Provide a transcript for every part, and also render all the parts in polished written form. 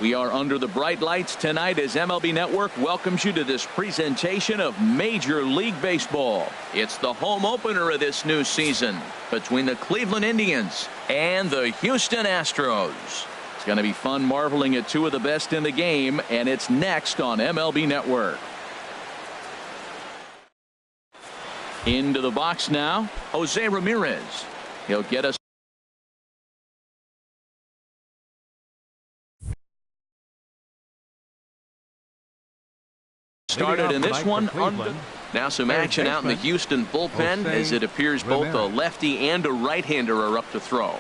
We are under the bright lights tonight as MLB Network welcomes you to this presentation of Major League Baseball. It's the home opener of this new season between the Cleveland Indians and the Houston Astros. It's going to be fun marveling at two of the best in the game, and it's next on MLB Network. Into the box now, Jose Ramirez. He'll get us. Started in this one. Now some action out in the Houston bullpen as it appears both a lefty and a right-hander are up to throw.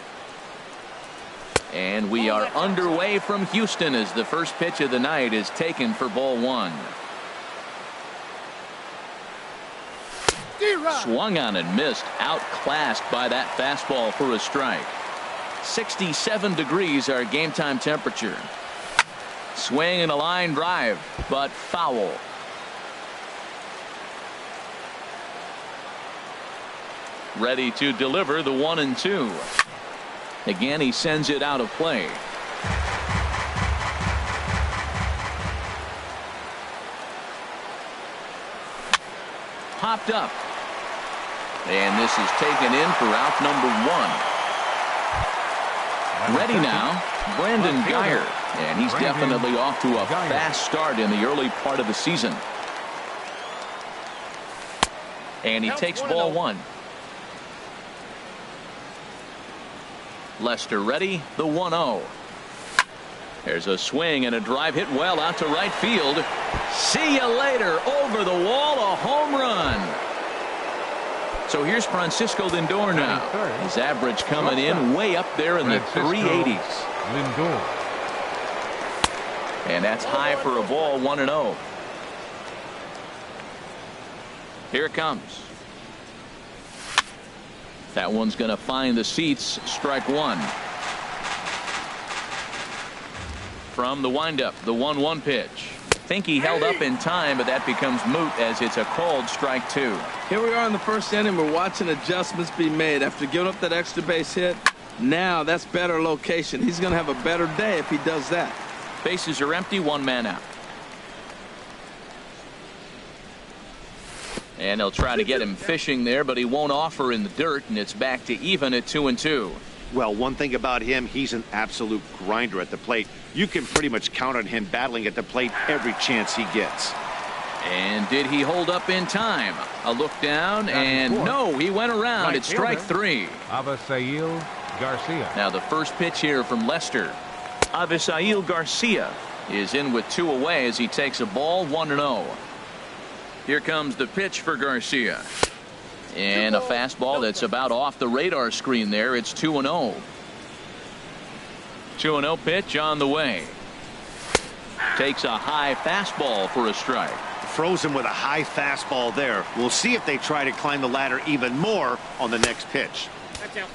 And we are underway from Houston as the first pitch of the night is taken for ball one. Swung on and missed, outclassed by that fastball for a strike. 67 degrees our game time temperature. Swing and a line drive, but foul. Ready to deliver the 1-2. Again, he sends it out of play. Popped up. And this is taken in for out number one. Ready now, Brandon Guyer. And he's definitely off to a fast start in the early part of the season. And he takes ball one. Lester ready, the 1-0. There's a swing and a drive hit well out to right field. See you later. Over the wall, a home run. So here's Francisco Lindor now. His average coming in way up there in the 380s. And that's high for a ball, 1-0. Here it comes. That one's going to find the seats. Strike one. From the windup, the 1-1 pitch. Think he held up in time, but that becomes moot as it's a called strike two. Here we are in the first inning. We're watching adjustments be made after giving up that extra base hit. Now that's better location. He's going to have a better day if he does that. Bases are empty, one man out. And they'll try to get him fishing there, but he won't offer in the dirt, and it's back to even at 2-2. Well, one thing about him, he's an absolute grinder at the plate. You can pretty much count on him battling at the plate every chance he gets. And did he hold up in time? A look down, and no, he went around. It's strike three. Avisail Garcia. Now the first pitch here from Lester. Avisail Garcia is in with two away as he takes a ball, 1-0. Here comes the pitch for Garcia. And a fastball that's about off the radar screen there. It's 2-0. 2-0 pitch on the way. Takes a high fastball for a strike. Throws him with a high fastball there. We'll see if they try to climb the ladder even more on the next pitch.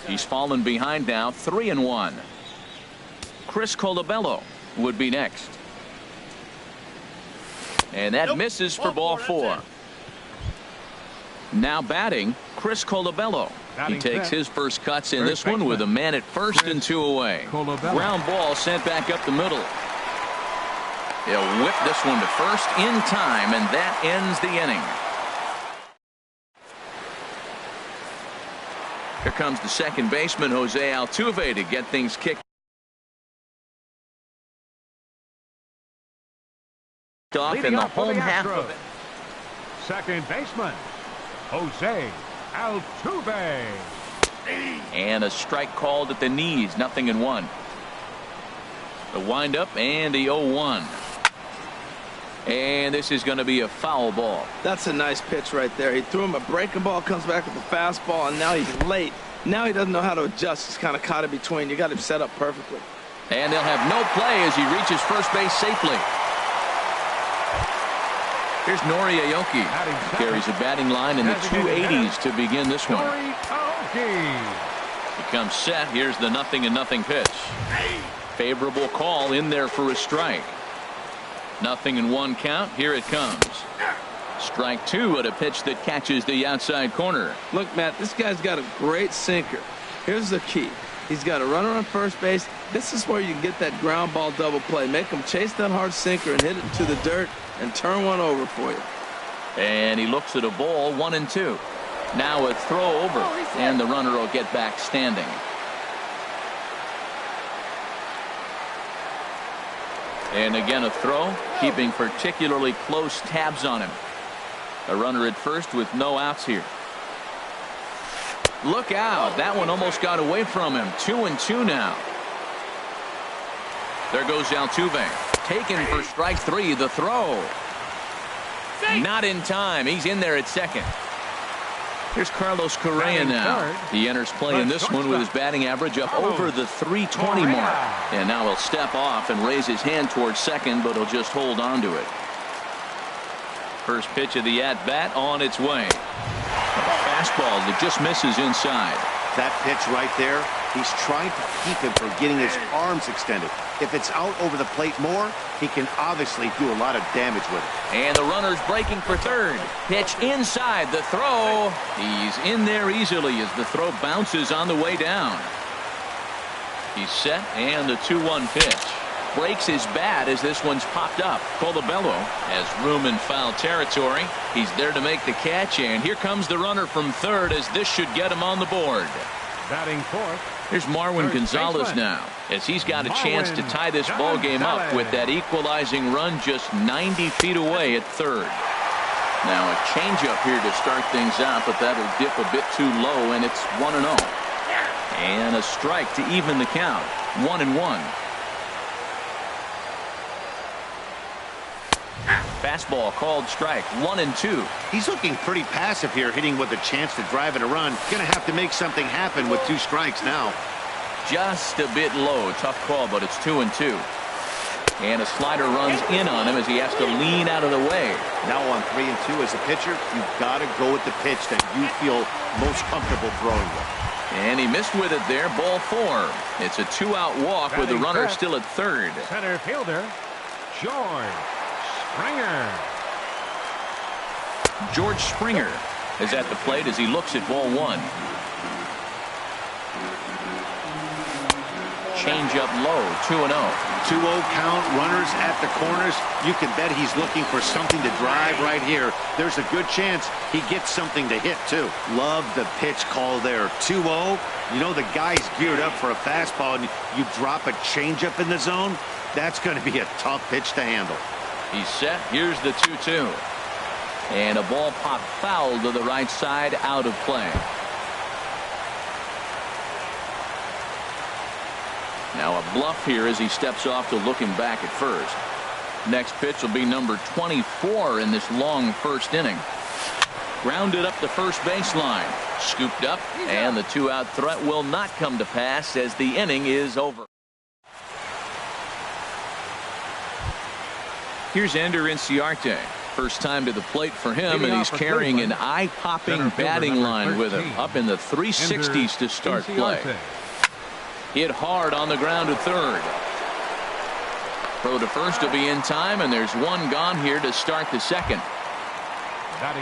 He's fallen behind now, 3-1. Chris Colabello would be next. And that misses for ball four. Now batting, Chris Colabello. He takes his first cuts in this one with a man at first and two away. Ground ball sent back up the middle. He'll whip this one to first in time, and that ends the inning. Here comes the second baseman, Jose Altuve, to get things kicked off in the home half of it. Second baseman, Jose Altuve. And a strike called at the knees, 0-1. The windup and the 0-1. And this is going to be a foul ball. That's a nice pitch right there. He threw him a breaking ball, comes back with a fastball, and now he's late. Now he doesn't know how to adjust. He's kind of caught in between. You got him set up perfectly. And they'll have no play as he reaches first base safely. Here's Nori Aoki. He carries a batting line in the 280s to begin this one. He comes set. Here's the 0-0 pitch. Favorable call in there for a strike. 0-1 count. Here it comes. Strike two at a pitch that catches the outside corner. Look, Matt, this guy's got a great sinker. Here's the key. He's got a runner on first base. This is where you can get that ground ball double play. Make him chase that hard sinker and hit it into the dirt and turn one over for you. And he looks at a ball, 1-2. Now a throw over, and the runner will get back standing. And again a throw, keeping particularly close tabs on him. A runner at first with no outs here. Look out. That one almost got away from him. 2-2 now. There goes Altuve. Taken for strike 3. The throw. Not in time. He's in there at second. Here's Carlos Correa now. He enters play in this one with his batting average up over the 320 mark. And now he'll step off and raise his hand towards second, but he'll just hold on to it. First pitch of the at-bat on its way. Fastball that just misses inside. That pitch right there, he's trying to keep him from getting his arms extended. If it's out over the plate more, he can obviously do a lot of damage with it. And the runner's breaking for third. Pitch inside. The throw. He's in there easily as the throw bounces on the way down. He's set, and the 2-1 pitch. Breaks his bat as this one's popped up. Colabello has room in foul territory. He's there to make the catch, and here comes the runner from third as this should get him on the board. Batting fourth. Here's Marwin Gonzalez now as he's got a chance to tie this ball game up with that equalizing run just 90 feet away at third. Now a changeup here to start things out, but that'll dip a bit too low, and it's 1-0. And a strike to even the count. 1-1. Fastball called strike. 1-2. He's looking pretty passive here, hitting with a chance to drive in a run. Gonna have to make something happen with 2 strikes now. Just a bit low. Tough call, but it's 2-2. And a slider runs in on him as he has to lean out of the way. Now on 3-2 as a pitcher, you've got to go with the pitch that you feel most comfortable throwing with. And he missed with it there. Ball 4. It's a 2-out walk with the runner still at third. Center fielder, George Springer. George Springer is at the plate as he looks at ball 1. Change up low. 2-0. 2-0 count, runners at the corners. You can bet he's looking for something to drive right here. There's a good chance he gets something to hit too. Love the pitch call there. 2-0. You know the guy's geared up for a fastball, and you drop a changeup in the zone. That's going to be a tough pitch to handle. He's set. Here's the 2-2. And a ball popped foul to the right side, out of play. Now a bluff here as he steps off to looking back at first. Next pitch will be number 24 in this long first inning. Grounded up the first baseline. Scooped up, and the 2-out threat will not come to pass as the inning is over. Here's Ender Inciarte. First time to the plate for him, and he's carrying an eye-popping batting line with him. Up in the 360s to start play. Hit hard on the ground to third. Throw to first will be in time, and there's one gone here to start the second.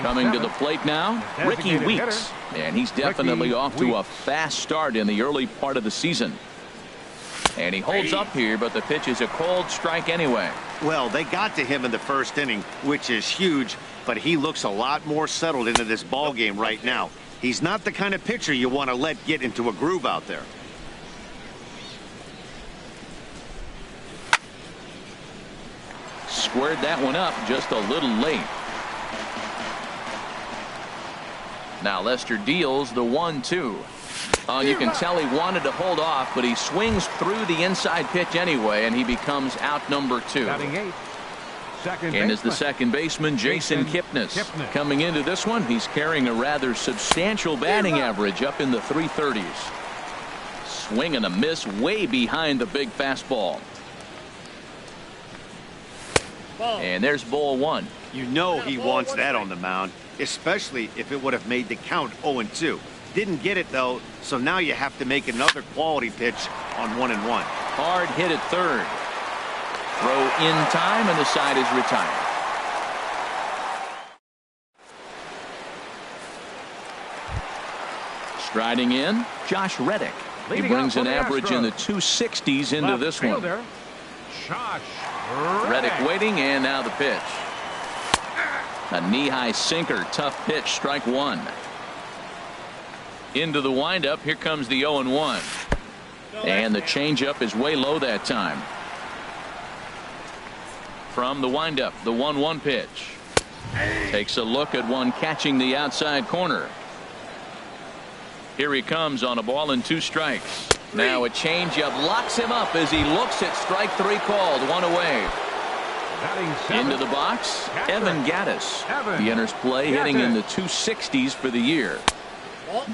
Coming to the plate now, Ricky Weeks. And he's definitely off to a fast start in the early part of the season. And he holds up here, but the pitch is a cold strike anyway. Well, they got to him in the first inning, which is huge, but he looks a lot more settled into this ball game right now. He's not the kind of pitcher you want to let get into a groove out there. Squared that one up just a little late. Now Lester deals the 1-2. You can tell he wanted to hold off, but he swings through the inside pitch anyway, and he becomes out number 2. And as the second baseman, Jason Kipnis. Coming into this one, he's carrying a rather substantial batting average up in the 330s. Swing and a miss way behind the big fastball. And there's ball 1. You know he wants that on the mound, especially if it would have made the count 0-2. Didn't get it though, so now you have to make another quality pitch on 1-1. Hard hit at third. Throw in time, and the side is retired. Striding in, Josh Reddick. He brings an average in the 260s into this one. Josh Reddick waiting, and now the pitch. A knee-high sinker, tough pitch, strike one. Into the windup, here comes the 0-1. And the changeup is way low that time. From the windup, the 1-1 pitch. Takes a look at one catching the outside corner. Here he comes on a ball and 2 strikes. Now a changeup locks him up as he looks at strike 3 called, 1 away. Into the box, Evan Gattis. He enters play hitting in the 260s for the year.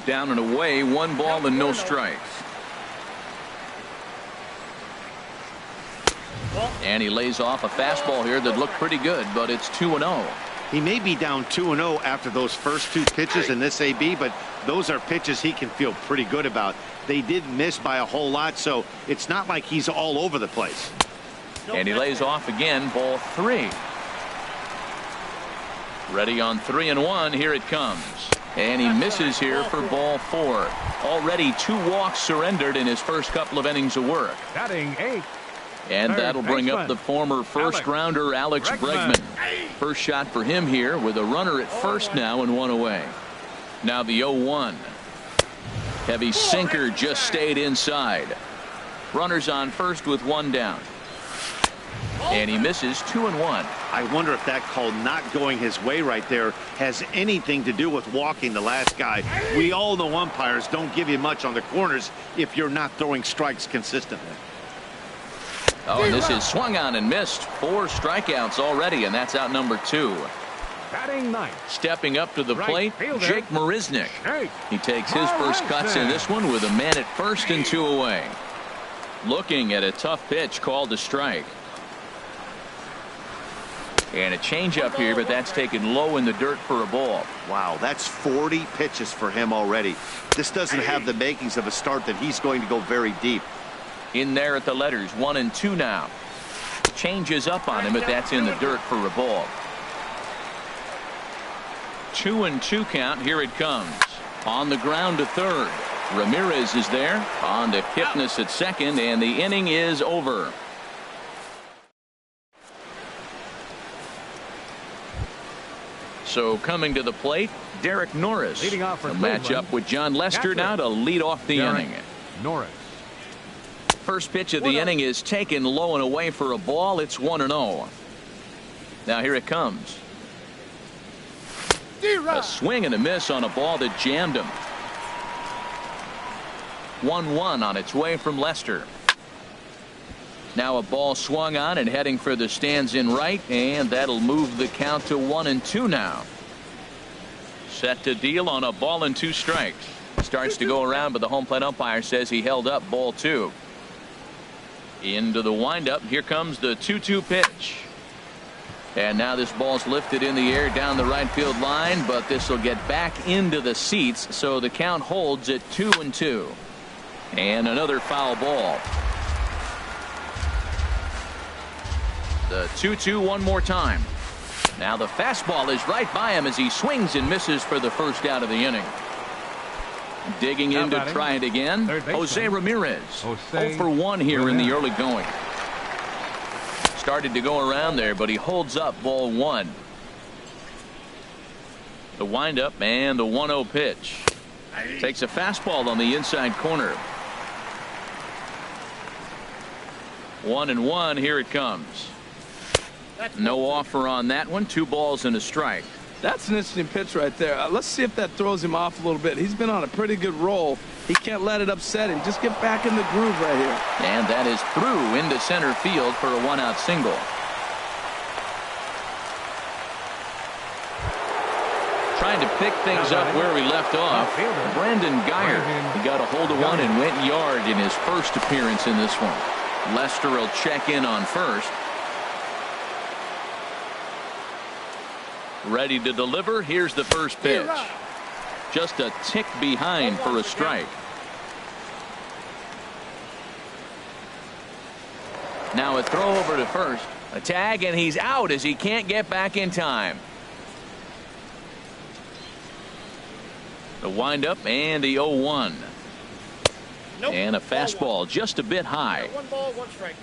Down and away, 1 ball and no strikes. And he lays off a fastball here that looked pretty good, but it's 2-0. He may be down 2-0 after those first 2 pitches in this AB, but those are pitches he can feel pretty good about. They did miss by a whole lot, so it's not like he's all over the place. And he lays off again, ball 3. Ready on 3-1, here it comes. And he misses here for ball 4. Already 2 walks surrendered in his first couple of innings of work. Batting 8th. And that'll bring up the former first-rounder Alex Bregman. First shot for him here with a runner at first now and 1 away. Now the 0-1. Heavy sinker just stayed inside. Runners on first with 1 down. And he misses 2-1. I wonder if that call not going his way right there has anything to do with walking the last guy. We all know umpires don't give you much on the corners if you're not throwing strikes consistently. Oh, and this is swung on and missed. 4 strikeouts already, and that's out number 2. Batting 9th. Stepping up to the plate, fielder, Jake Marisnick. He takes his first cuts in this one with a man at first and 2 away. Looking at a tough pitch called a strike. And a changeup here, but that's taken low in the dirt for a ball. Wow, that's 40 pitches for him already. This doesn't have the makings of a start that he's going to go very deep. In there at the letters, 1 and 2 now. Changes up on him, but that's in the dirt for a ball. 2-2 count. Here it comes. On the ground to third. Ramirez is there. On to Kipnis at second, and the inning is over. So coming to the plate, Derek Norris. Leading off for a matchup with John Lester now to lead off the inning. Norris. First pitch of the inning is taken low and away for a ball. It's 1-0. Now here it comes. A swing and a miss on a ball that jammed him. 1-1 on its way from Lester. Now a ball swung on and heading for the stands in right, and that'll move the count to 1-2 now. Set to deal on a ball and 2 strikes. Starts to go around, but the home plate umpire says he held up ball 2. Into the windup. Here comes the 2-2 pitch. And now this ball's lifted in the air down the right field line, but this will get back into the seats, so the count holds at 2-2. And another foul ball. The 2-2 one more time. Now the fastball is right by him as he swings and misses for the first out of the inning. Digging in to try it again, Jose Ramirez. 0 for 1 here in the early going. Started to go around there, but he holds up ball 1. The windup and the 1-0 pitch. Takes a fastball on the inside corner. 1-1. Here it comes. No offer on that one. 2 balls and a strike. That's an interesting pitch right there. Let's see if that throws him off a little bit. He's been on a pretty good roll. He can't let it upset him. Just get back in the groove right here. And that is through into center field for a 1-out single. Trying to pick things up where we left off. Brandon Geyer. He got a hold of one and went yard in his first appearance in this one. Lester will check in on first. Ready to deliver. Here's the first pitch. Just a tick behind for a strike. Now a throw over to first. A tag, and he's out as he can't get back in time. The windup and the 0-1. And a fastball just a bit high. 1 ball, 1 strike.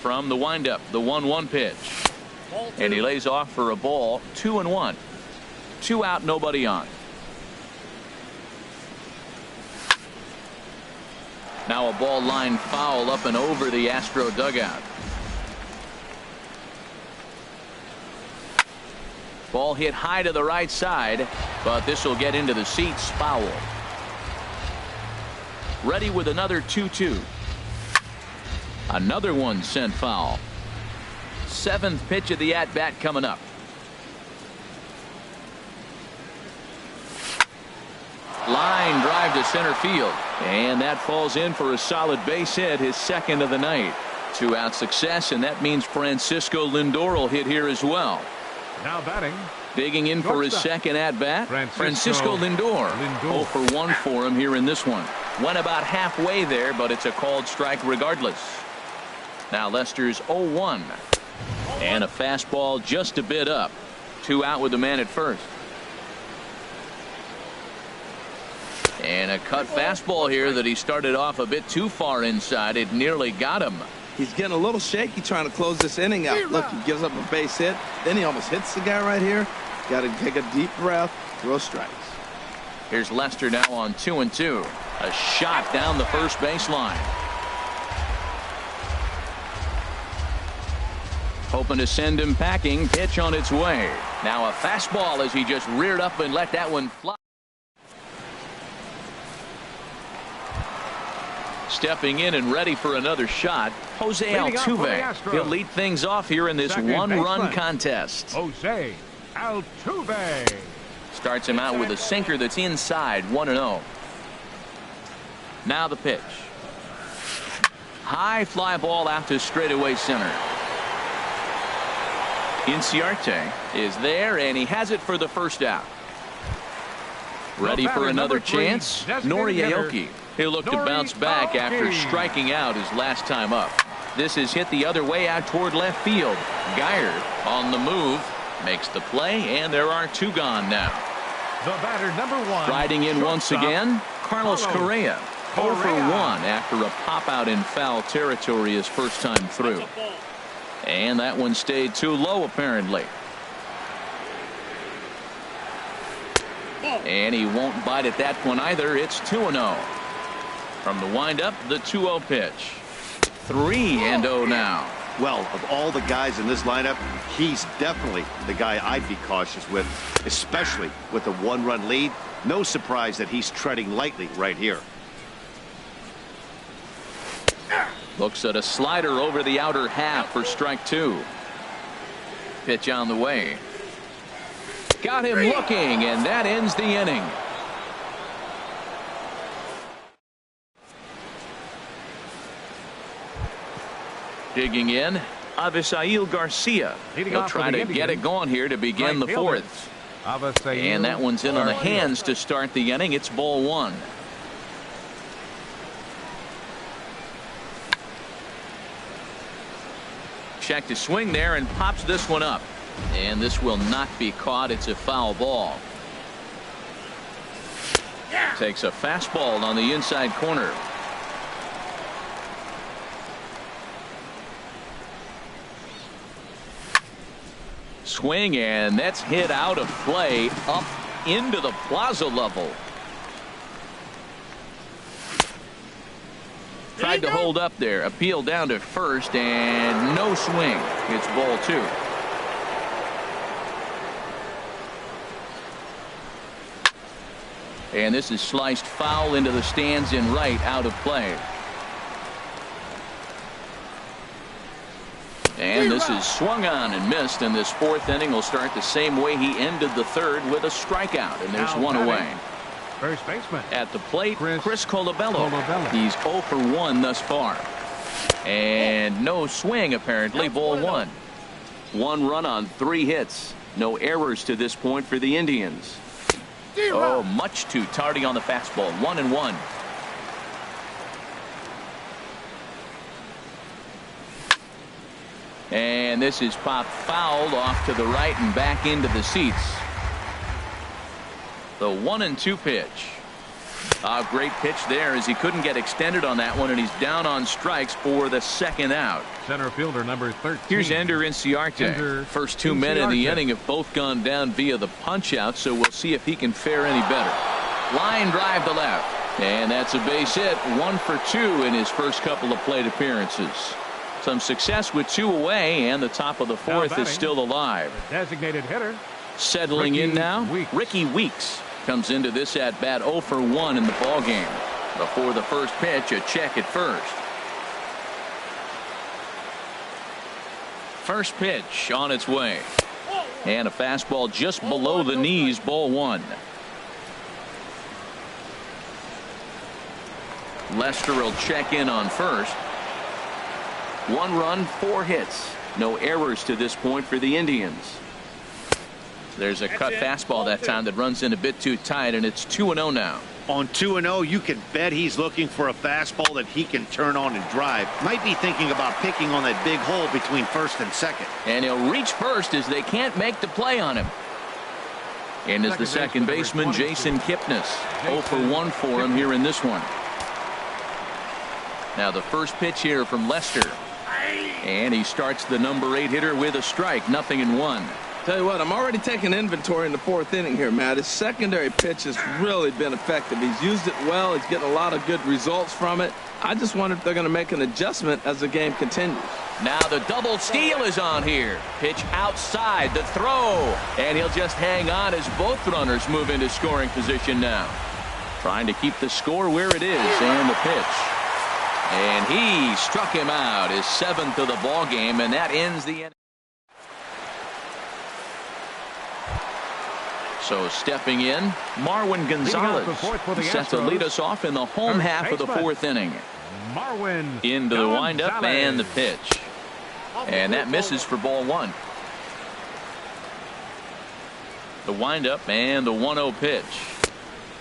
From the windup, the 1-1 pitch. And he lays off for a ball, 2-1. 2 out, nobody on. Now a ball line foul up and over the Astro dugout. Ball hit high to the right side, but this will get into the seats, foul. Ready with another 2-2. Another one sent foul. 7th pitch of the at-bat coming up. Line drive to center field, and that falls in for a solid base hit, his 2nd of the night. 2-out success, and that means Francisco Lindor will hit here as well. Now batting. Digging in for his 2nd at-bat, Francisco Lindor. 0 for 1 for him here in this one. Went about halfway there, but it's a called strike regardless. Now Lester's 0-1. And a fastball just a bit up. 2 out with the man at first. And a cut fastball here that he started off a bit too far inside. It nearly got him. He's getting a little shaky trying to close this inning out. Look, he gives up a base hit. Then he almost hits the guy right here. Got to take a deep breath, throw strikes. Here's Lester now on 2-2. A shot down the first baseline. Hoping to send him packing. Pitch on its way. Now a fastball as he just reared up and let that one fly. Stepping in and ready for another shot, Jose Altuve. He'll lead things off here in this 1-run contest. Jose Altuve starts him out with a sinker that's inside, 1-0. Now the pitch. High fly ball out to straightaway center. Inciarte is there, and he has it for the first out. Ready for another chance? Nori Aoki. He'll look to bounce back after striking out his last time up. This is hit the other way out toward left field. Geyer on the move, makes the play, and there are 2 gone now. The batter, number 1. Riding in once again, Carlos Correa. 0 for 1 after a pop out in foul territory his first time through. And that one stayed too low apparently. And he won't bite at that one either. It's 2-0. From the windup, the 2-0 pitch. 3-0 now. Well, of all the guys in this lineup, he's definitely the guy I'd be cautious with, especially with a 1-run lead. No surprise that he's treading lightly right here. Looks at a slider over the outer half for strike 2. Pitch on the way. Got him looking, and that ends the inning. Digging in, Avisail Garcia. He'll try to get it going here to begin the 4th. And that one's in on the hands to start the inning. It's ball 1. Check to swing there and pops this one up. And this will not be caught. It's a foul ball. Takes a fastball on the inside corner. Swing, and that's hit out of play up into the plaza level. Tried to hold up there. Appeal down to first, and no swing. It's ball 2. And this is sliced foul into the stands in right, out of play. And this is swung on and missed, and this 4th inning will start the same way he ended the 3rd with a strikeout, and there's one away. First baseman. At the plate, Chris Colabello. He's 0 for 1 thus far. And no swing, apparently, ball 1. 1 run on 3 hits. No errors to this point for the Indians. Oh, much too tardy on the fastball. 1-1. And this is popped fouled off to the right and back into the seats. The 1-2 pitch. A great pitch there as he couldn't get extended on that one, and he's down on strikes for the second out. Center fielder number 13. Here's Ender Inciarte. First two men in the inning have both gone down via the punch out, so we'll see if he can fare any better. Line drive to left, and that's a base hit. 1 for 2 in his first couple of plate appearances. Some success with 2 away, and the top of the fourth is still alive. Designated hitter. Settling in now, Ricky Weeks comes into this at bat 0 for 1 in the ball game. Before the first pitch, a check at first. First pitch on its way, and a fastball just below the knees, ball 1. Lester will check in on first. 1 run, 4 hits, no errors to this point for the Indians. There's a cut fastball that time that runs in a bit too tight, and it's 2-0 now. On 2-0, you can bet he's looking for a fastball that he can turn on and drive. Might be thinking about picking on that big hole between first and second. And he'll reach first as they can't make the play on him. And is the second baseman, Jason Kipnis. 0 for 1 for him here in this one. Now the first pitch here from Lester. And he starts the number 8 hitter with a strike, 0-1. Tell you what, I'm already taking inventory in the 4th inning here, Matt. His secondary pitch has really been effective. He's used it well. He's getting a lot of good results from it. I just wonder if they're going to make an adjustment as the game continues. Now the double steal is on here. Pitch outside the throw. And he'll just hang on as both runners move into scoring position now. Trying to keep the score where it is, and the pitch. And he struck him out, his 7th of the ball game, and that ends the inning. So stepping in, Marwin Gonzalez set to lead us off in the home half of the 4th inning. Marwin into the windup and the pitch. And that misses for ball 1. The windup and the 1-0 pitch.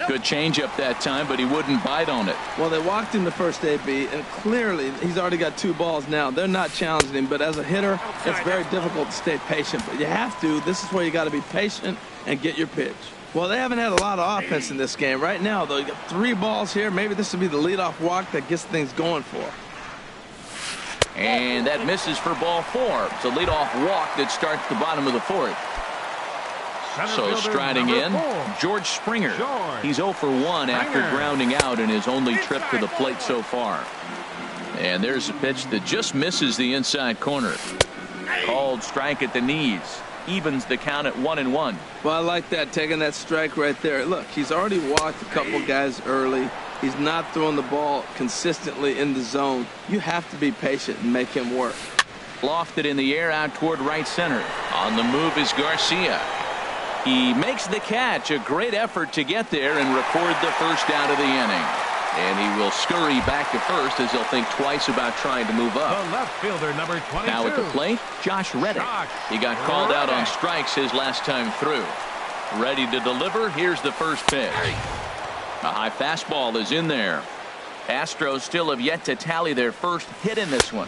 Good changeup that time, but he wouldn't bite on it. Well, they walked him the first AB, and clearly he's already got 2 balls now. They're not challenging him, but as a hitter, it's very difficult to stay patient. But you have to. This is where you got to be patient and get your pitch. Well, they haven't had a lot of offense in this game. Right now, though, you got 3 balls here. Maybe this will be the leadoff walk that gets things going for. And that misses for ball 4. It's a leadoff walk that starts the bottom of the 4th. So striding in, George Springer. He's 0 for 1 after grounding out in his only trip to the plate so far. And there's a pitch that just misses the inside corner. Called strike at the knees. Evens the count at 1-1. Well, I like that, taking that strike right there. Look, he's already walked a couple guys early. He's not throwing the ball consistently in the zone. You have to be patient and make him work. Lofted in the air out toward right center. On the move is Garcia. He makes the catch. A great effort to get there and record the first out of the inning. And he will scurry back to first as he'll think twice about trying to move up. The left fielder, number 22. Now at the plate, Josh Reddick. He got called out on strikes his last time through. Ready to deliver. Here's the first pitch. A high fastball is in there. Astros still have yet to tally their first hit in this one.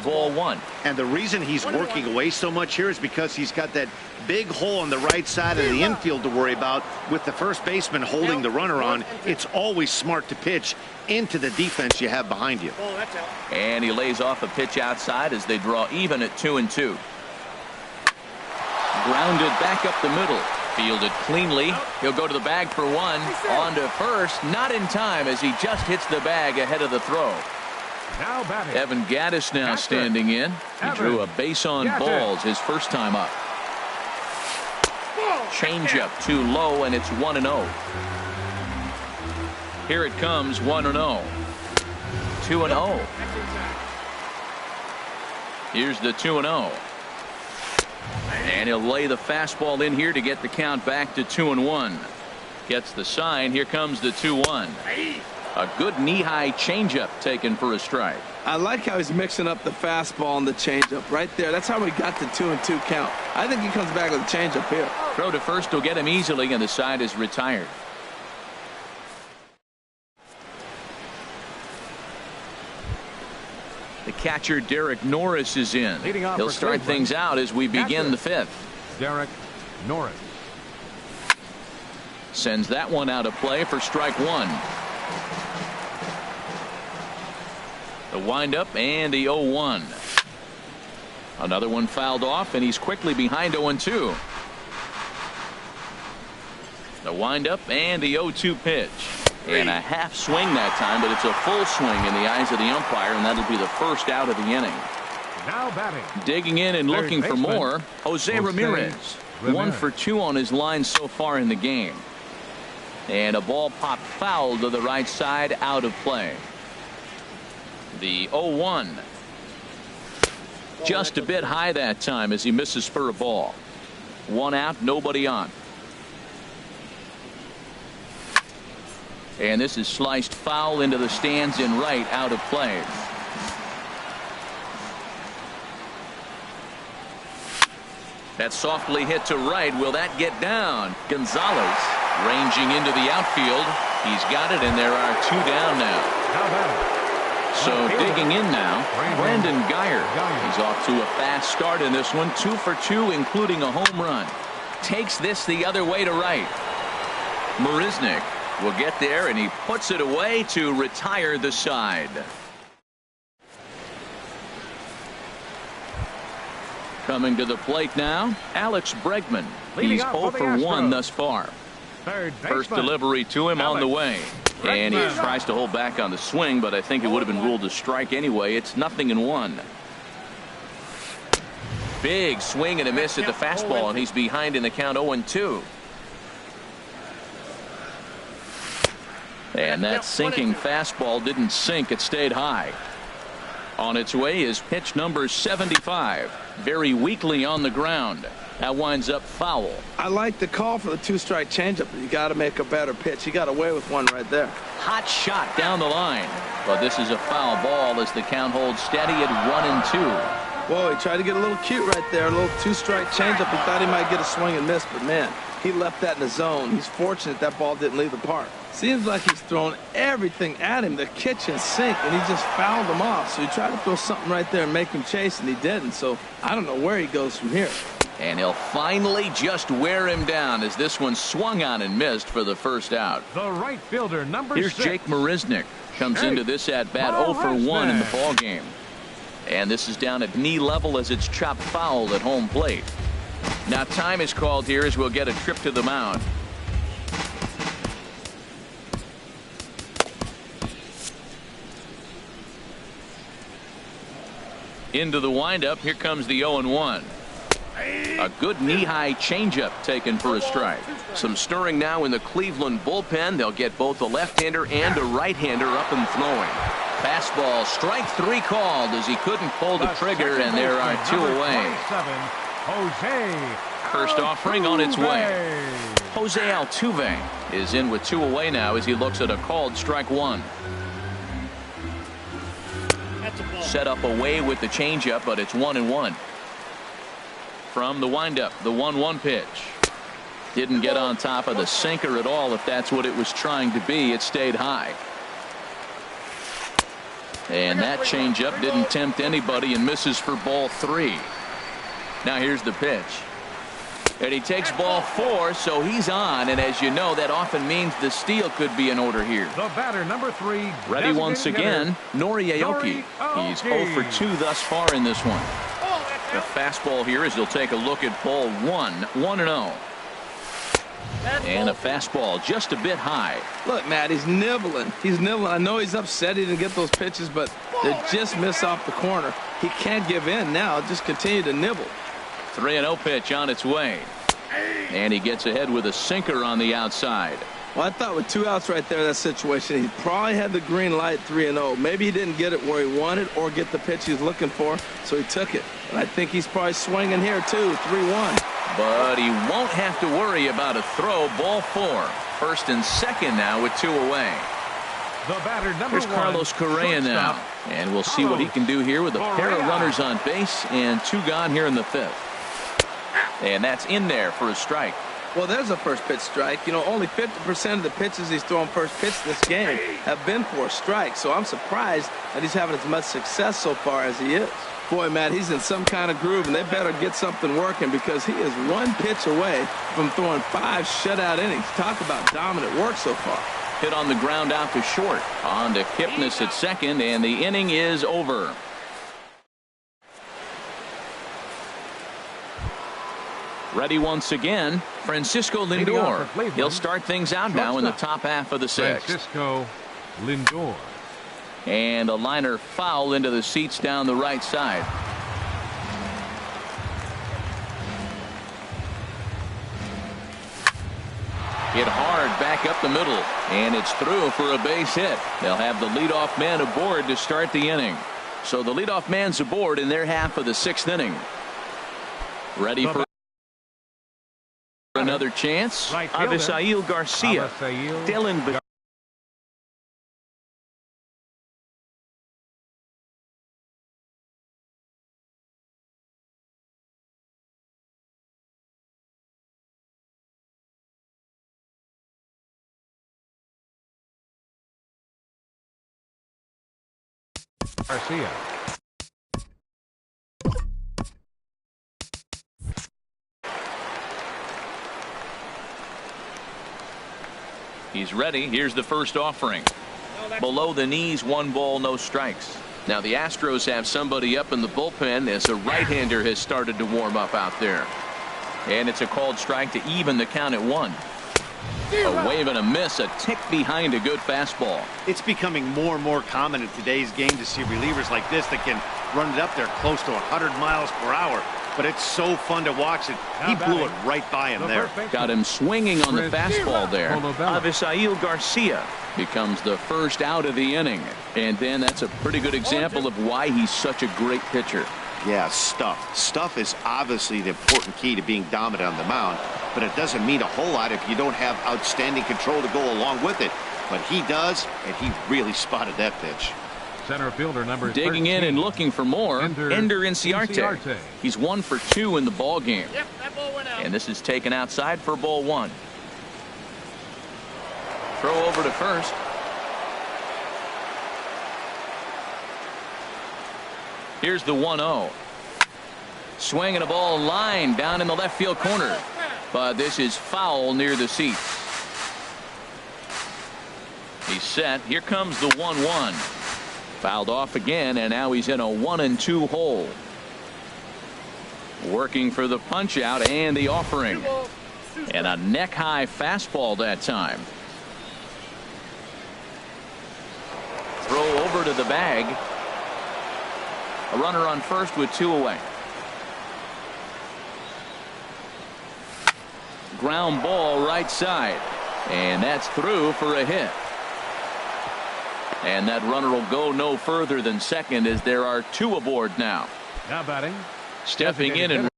Ball 1. And the reason he's working away so much here is because he's got that big hole on the right side of the infield to worry about. With the first baseman holding the runner on, it's always smart to pitch into the defense you have behind you. And he lays off a pitch outside as they draw even at 2-2. Grounded back up the middle. Fielded cleanly. He'll go to the bag for 1. On to first. Not in time as he just hits the bag ahead of the throw. Now batting. Evan Gattis now standing in. He drew a base on balls his first time up. Changeup too low, and it's 1-0. Here it comes, 1-0. 2-0. Here's the 2-0. And he'll lay the fastball in here to get the count back to 2-1. Gets the sign. Here comes the 2-1. A good knee-high changeup taken for a strike. I like how he's mixing up the fastball and the changeup right there. That's how we got the 2-2 count. I think he comes back with a changeup here. Throw to first will get him easily, and the side is retired. The catcher, Derek Norris, is in. He'll start things out as we begin the 5th. Derek Norris. Sends that one out of play for strike one. The windup and the 0-1. Another one fouled off, and he's quickly behind 0-2. The windup and the 0-2 pitch. And a half swing that time, but it's a full swing in the eyes of the umpire, and that'll be the first out of the inning. Now batting. Digging in and looking for more, Jose Ramirez. 1 for 2 on his line so far in the game. And a ball popped foul to the right side, out of play. The 0-1. Just a bit high that time as he misses for a ball. 1 out, nobody on. And this is sliced foul into the stands in right, out of play. That's softly hit to right. Will that get down? Gonzalez ranging into the outfield. He's got it, and there are 2 down now. How about it? So digging in now, Brandon Geyer. He's off to a fast start in this one. 2 for 2, including a home run. Takes this the other way to right. Marisnick will get there, and he puts it away to retire the side. Coming to the plate now, Alex Bregman. He's 0 for 1 thus far. First delivery to him on the way. And he tries to hold back on the swing, but I think it would have been ruled a strike anyway. It's 0-1. Big swing and a miss at the fastball, and he's behind in the count 0-2. And that sinking fastball didn't sink. It stayed high. On its way is pitch number 75. Very weakly on the ground. That winds up foul. I like the call for the 2-strike changeup, but you got to make a better pitch. He got away with one right there. Hot shot down the line. But this is a foul ball as the count holds steady at 1-2. Whoa, he tried to get a little cute right there. A little 2-strike changeup. He thought he might get a swing and miss, but man, he left that in the zone. He's fortunate that ball didn't leave the park. Seems like he's thrown everything at him, the kitchen sink, and he just fouled him off. So he tried to throw something right there and make him chase, and he didn't. So I don't know where he goes from here. And he'll finally just wear him down as this one swung on and missed for the first out. The right fielder, number 6. Here's Jake Marisnick. Comes into this at bat 0 for 1 in the ball game. And this is down at knee level as it's chopped foul at home plate. Now time is called here as we'll get a trip to the mound. Into the windup. Here comes the 0-1. A good knee-high changeup taken for a strike. Some stirring now in the Cleveland bullpen. They'll get both a left-hander and a right-hander up and throwing. Fastball, strike 3 called as he couldn't pull the trigger, and there are 2 away. First offering on its way. Jose Altuve is in with 2 away now as he looks at a called strike 1. Set up away with the changeup, but it's 1-1. From the windup, the 1-1 pitch. Didn't get on top of the sinker at all. If that's what it was trying to be, it stayed high. And that changeup didn't tempt anybody and misses for ball 3. Now here's the pitch. And he takes ball 4, so he's on. And as you know, that often means the steal could be in order here. The batter, number 3. Ready once again, Nori Aoki. He's 0 for 2 thus far in this one. The fastball here as he'll take a look at ball 1, 1-0. And a fastball just a bit high. Look, Matt, he's nibbling. He's nibbling. I know he's upset he didn't get those pitches, but they just miss off the corner. He can't give in now. Just continue to nibble. 3-0 pitch on its way. And he gets ahead with a sinker on the outside. Well, I thought with 2 outs right there in that situation, he probably had the green light 3-0. Maybe he didn't get it where he wanted or get the pitch he was looking for, so he took it. And I think he's probably swinging here, too, 3-1. But he won't have to worry about a throw. Ball 4. First and second now with 2 away. The batter, number Here's Carlos Correa now. And we'll see what he can do here with a pair of runners on base and 2 gone here in the 5th. And that's in there for a strike. Well, there's a first pitch strike. You know, only 50% of the pitches he's throwing first pitch this game have been for a strike. So I'm surprised that he's having as much success so far as he is. Boy, Matt, he's in some kind of groove, and they better get something working because he is one pitch away from throwing 5 shutout innings. Talk about dominant work so far. Hit on the ground out to short. On to Kipnis at second, and the inning is over. Ready once again, Francisco Lindor. He'll start things out now in the top half of the 6th. Francisco Lindor. And a liner foul into the seats down the right side. Hit hard back up the middle, and it's through for a base hit. They'll have the leadoff man aboard to start the inning. So the leadoff man's aboard in their half of the 6th inning. Ready for another chance. Avisail Garcia. Dylan Garcia. He's ready. Here's the first offering. Below the knees, 1 ball, no strikes. Now the Astros have somebody up in the bullpen as a right-hander has started to warm up out there. And it's a called strike to even the count at 1. A wave and a miss, a tick behind a good fastball. It's becoming more and more common in today's game to see relievers like this that can run it up there close to 100 miles per hour. But it's so fun to watch it. He blew it right by him there. Got him swinging on the fastball there. Avisail Garcia becomes the first out of the inning. And then that's a pretty good example of why he's such a great pitcher. Yeah, stuff. Stuff is obviously the important key to being dominant on the mound, but it doesn't mean a whole lot if you don't have outstanding control to go along with it. But he does, and he really spotted that pitch. Center fielder number digging 13. in and looking for more. Ender Inciarte. He's 1 for 2 in the ball game. Yep, that ball went out. And this is taken outside for ball 1. Throw over to first. Here's the 1-0. Swinging a ball line down in the left field corner. But this is foul near the seats. He's set. Here comes the 1-1. Fouled off again, and now he's in a 1-2 hole. Working for the punch out and the offering. And a neck high fastball that time. Throw over to the bag. A runner on first with 2 away. Ground ball right side. And that's through for a hit. And that runner will go no further than second as there are 2 aboard now. Now batting. Stepping in and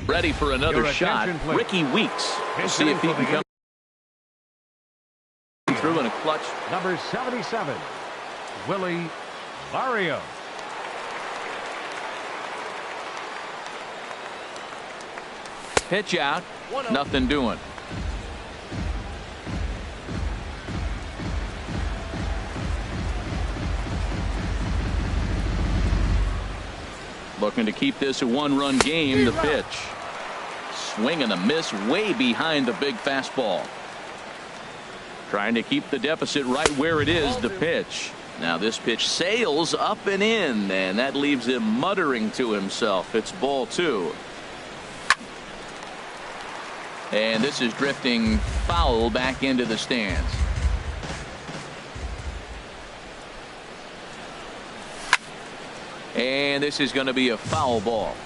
ready for another shot. Ricky Weeks. We'll see if he can come through in a clutch. Number 77, Willie Barrio. Pitch out. Nothing doing. Looking to keep this a 1-run game. The pitch. Swing and a miss way behind the big fastball. Trying to keep the deficit right where it is. The pitch. Now this pitch sails up and in, and that leaves him muttering to himself. It's ball 2. And this is drifting foul back into the stands. And this is going to be a foul ball.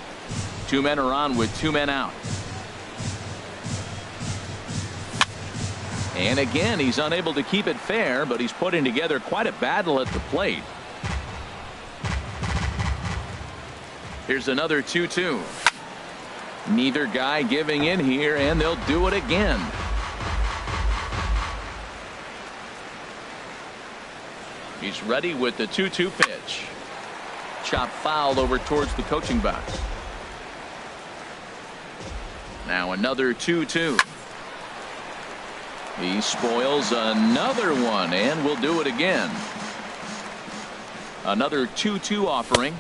2 men are on with 2 men out. And again, he's unable to keep it fair, but he's putting together quite a battle at the plate. Here's another 2-2. Neither guy giving in here, and they'll do it again. He's ready with the 2-2 pitch. chop foul over towards the coaching box. Now another 2-2. He spoils another one and will do it again. Another 2-2 offering.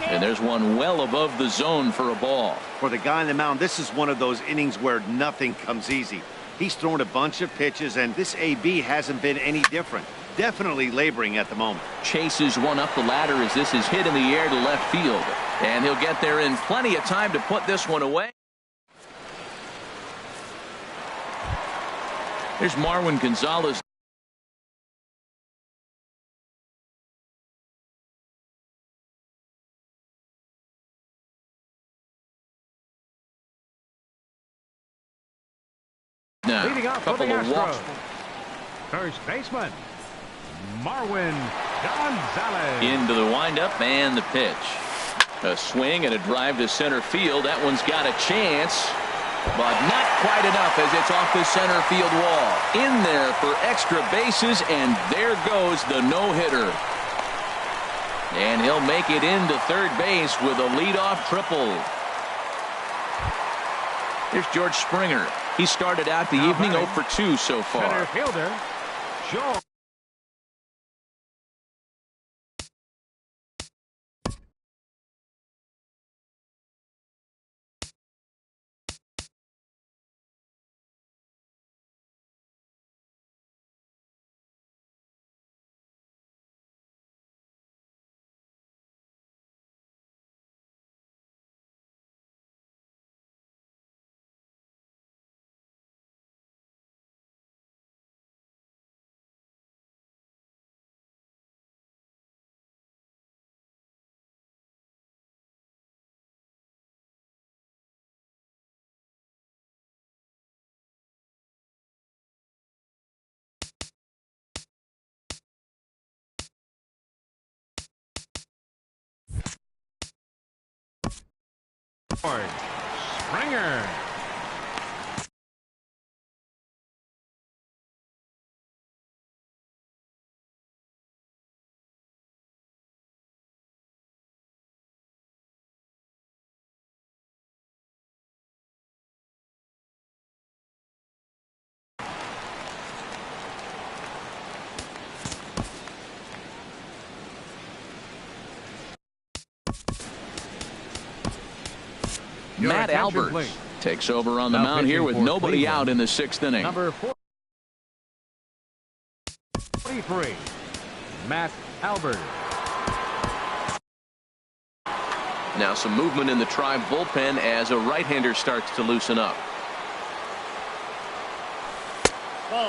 And there's one well above the zone for a ball. For the guy on the mound, this is one of those innings where nothing comes easy. He's thrown a bunch of pitches, and this AB hasn't been any different. Definitely laboring at the moment. Chases one up the ladder as this is hit in the air to left field. And he'll get there in plenty of time to put this one away. There's Marwin Gonzalez. Now, Leading off for the couple of walks. First baseman, Marwin Gonzalez. Into the windup and the pitch. A swing and a drive to center field. That one's got a chance, but not quite enough as it's off the center field wall. In there for extra bases, and there goes the no-hitter. And he'll make it into third base with a leadoff triple. Here's George Springer. He started out the evening 0 for 2 so far. Center fielder, George. Springer. Matt Albers takes over on the mound here with nobody out in the 6th inning. Number 43, Matt Albers. Now some movement in the Tribe bullpen as a right-hander starts to loosen up.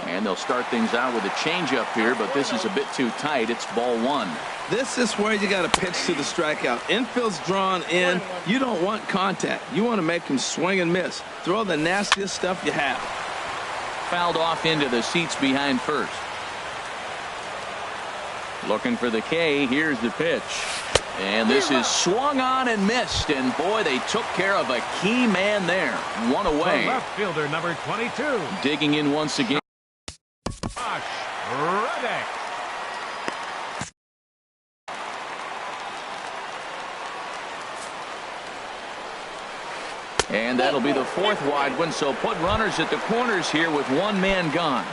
And they'll start things out with a changeup here, but this is a bit too tight. It's ball 1. This is where you got to pitch to the strikeout. Infield's drawn in. You don't want contact. You want to make him swing and miss. Throw the nastiest stuff you have. Fouled off into the seats behind first. Looking for the K. Here's the pitch. And this is swung on and missed. And boy, they took care of a key man there. One away. The left fielder, number 22. Digging in once again. Josh Reddick. And that'll be the 4th wide one, so put runners at the corners here with one man gone.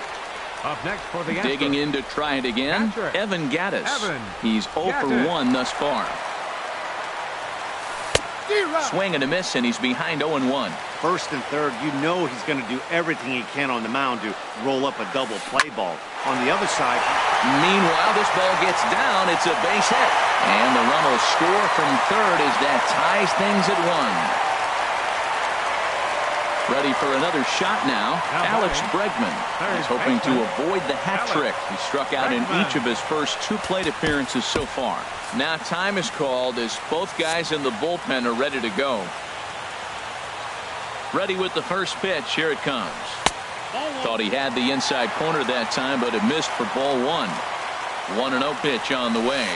Up next for the Digging in to try it again, Patrick. Evan Gattis. Evan He's 0 for Gattis. 1 thus far. Swing and a miss, and he's behind 0-1. First and third, you know he's going to do everything he can on the mound to roll up a double play ball. On the other side, Meanwhile, this ball gets down. It's a base hit. And the run will score from third as that ties things at 1. Ready for another shot now. Alex Bregman is hoping to avoid the hat trick. He struck out in each of his first 2 plate appearances so far. Now time is called as both guys in the bullpen are ready to go. Ready with the first pitch. Here it comes. Thought he had the inside corner that time, but it missed for ball 1. 1-0 pitch on the way.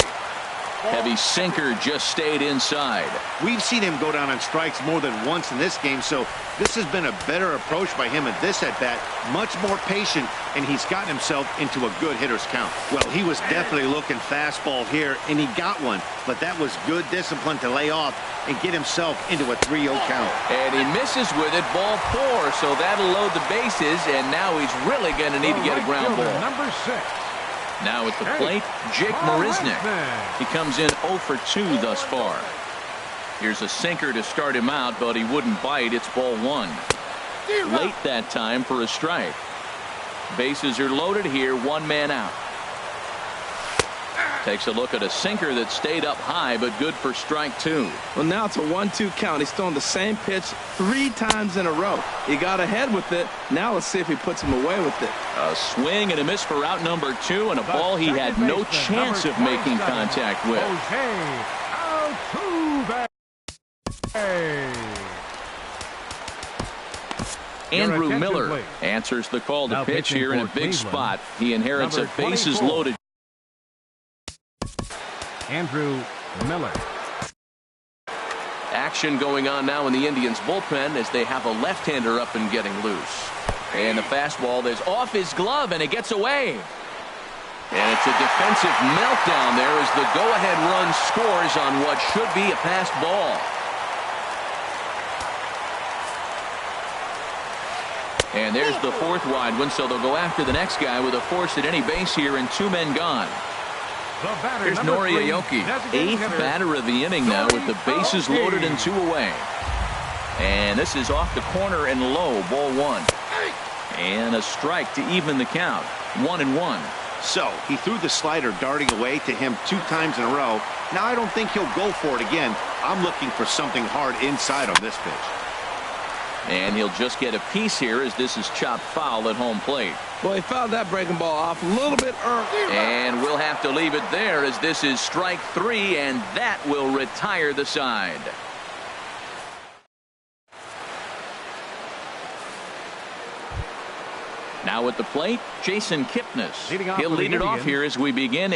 Heavy sinker just stayed inside. We've seen him go down on strikes more than once in this game, so this has been a better approach by him at this at-bat. Much more patient, and he's gotten himself into a good hitter's count. Well, he was definitely looking fastball here, and he got one, but that was good discipline to lay off and get himself into a 3-0 count. And he misses with it, ball 4, so that'll load the bases, and now he's really going to need to get a ground ball. Number 6. Now at the plate, Jake Marisnick. He comes in 0 for 2 thus far. Here's a sinker to start him out, but he wouldn't bite. It's ball 1. Late that time for a strike. Bases are loaded here, 1 man out. Takes a look at a sinker that stayed up high, but good for strike 2. Well, now it's a 1-2 count. He's throwing the same pitch 3 times in a row. He got ahead with it. Now let's see if he puts him away with it. A swing and a miss for out number 2, and a ball he had no chance of making contact with. Andrew Miller answers the call to pitch here in a big spot. He inherits a bases loaded. Andrew Miller. Action going on now in the Indians bullpen as they have a left-hander up and getting loose. And the fastball is off his glove, and it gets away. And it's a defensive meltdown there as the go-ahead run scores on what should be a passed ball. And there's the 4th wide one, so they'll go after the next guy with a force at any base here and 2 men gone. Here's Nori Aoki, 8th batter of the inning now with the bases loaded and 2 away. And this is off the corner and low, ball 1. And a strike to even the count, 1-1. So he threw the slider darting away to him 2 times in a row. Now I don't think he'll go for it again. I'm looking for something hard inside on this pitch. And he'll just get a piece here as this is chopped foul at home plate. Well, he fouled that breaking ball off a little bit early. And we'll have to leave it there as this is strike 3, and that will retire the side. Now at the plate, Jason Kipnis. He'll lead it off here as we begin.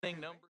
Number